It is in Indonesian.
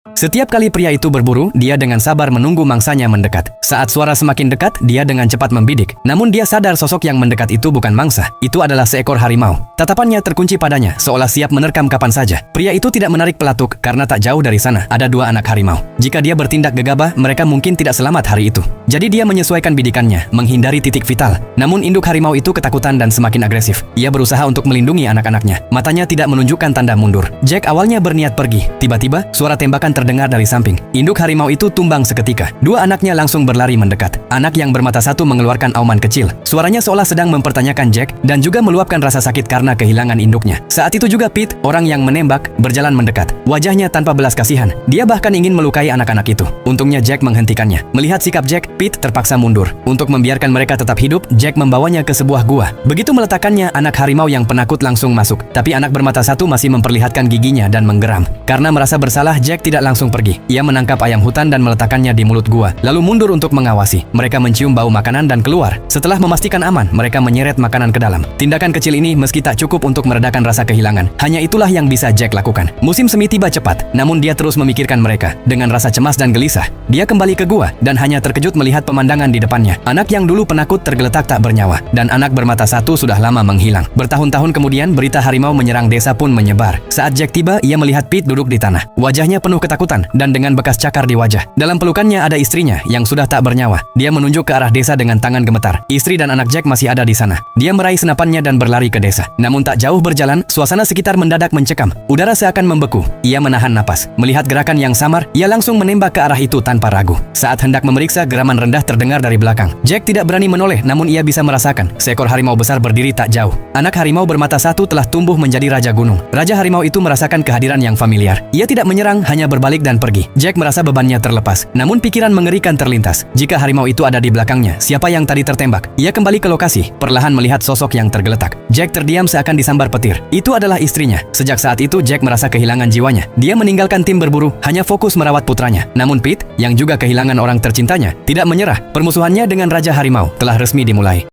Setiap kali pria itu berburu, dia dengan sabar menunggu mangsanya mendekat. Saat suara semakin dekat, dia dengan cepat membidik. Namun dia sadar sosok yang mendekat itu bukan mangsa, itu adalah seekor harimau. Tatapannya terkunci padanya, seolah siap menerkam kapan saja. Pria itu tidak menarik pelatuk, karena tak jauh dari sana ada dua anak harimau. Jika dia bertindak gegabah, mereka mungkin tidak selamat hari itu. Jadi dia menyesuaikan bidikannya, menghindari titik vital. Namun induk harimau itu ketakutan dan semakin agresif. Ia berusaha untuk melindungi anak-anaknya. Matanya tidak menunjukkan tanda mundur. Jack awalnya berniat pergi. Tiba-tiba, suara tembakan terdengar dari samping. Induk harimau itu tumbang seketika. Dua anaknya langsung berlari mendekat. Anak yang bermata satu mengeluarkan auman kecil. Suaranya seolah sedang mempertanyakan Jack dan juga meluapkan rasa sakit karena kehilangan induknya. Saat itu juga Pete, orang yang menembak, berjalan mendekat. Wajahnya tanpa belas kasihan. Dia bahkan ingin melukai anak-anak itu. Untungnya Jack menghentikannya. Melihat sikap Jack, Pete terpaksa mundur. Untuk membiarkan mereka tetap hidup, Jack membawanya ke sebuah gua. Begitu meletakkannya, anak harimau yang penakut langsung masuk. Tapi anak bermata satu masih memperlihatkan giginya dan menggeram. Karena merasa bersalah, Jack tidak langsung pergi. Ia menangkap ayam hutan dan meletakkannya di mulut gua, lalu mundur untuk mengawasi. Mereka mencium bau makanan dan keluar. Setelah memastikan aman, mereka menyeret makanan ke dalam. Tindakan kecil ini meski tak cukup untuk meredakan rasa kehilangan, hanya itulah yang bisa Jack lakukan. Musim semi tiba cepat, namun dia terus memikirkan mereka. Dengan rasa cemas dan gelisah, dia kembali ke gua dan hanya terkejut melihat pemandangan di depannya. Anak yang dulu penakut tergeletak tak bernyawa, dan anak bermata satu sudah lama menghilang. Bertahun-tahun kemudian, berita harimau menyerang desa pun menyebar. Saat Jack tiba, ia melihat Pete duduk di tanah. Wajahnya penuh ketakutan dan dengan bekas cakar di wajah. Dalam pelukannya ada istrinya yang sudah tak bernyawa. Dia menunjuk ke arah desa dengan tangan gemetar. Istri dan anak Jack masih ada di sana. Dia meraih senapannya dan berlari ke desa. Namun tak jauh berjalan, suasana sekitar mendadak mencekam. Udara seakan membeku. Ia menahan napas. Melihat gerakan yang samar, ia langsung menembak ke arah itu tanpa ragu. Saat hendak memeriksa, geraman rendah terdengar dari belakang. Jack tidak berani menoleh, namun ia bisa merasakan seekor harimau besar berdiri tak jauh. Anak harimau bermata satu telah tumbuh menjadi raja gunung. Raja harimau itu merasakan kehadiran yang familiar. Ia tidak menyerang, hanya berbalik dan pergi. Jack merasa bebannya terlepas, namun pikiran mengerikan terlintas. Jika harimau itu ada di belakangnya, siapa yang tadi tertembak? Ia kembali ke lokasi, perlahan melihat sosok yang tergeletak. Jack terdiam seakan disambar petir. Itu adalah istrinya. Sejak saat itu Jack merasa kehilangan jiwanya. Dia meninggalkan tim berburu, hanya fokus merawat putranya. Namun Pete, yang juga kehilangan orang tercintanya, tidak menyerah. Permusuhannya dengan Raja Harimau telah resmi dimulai.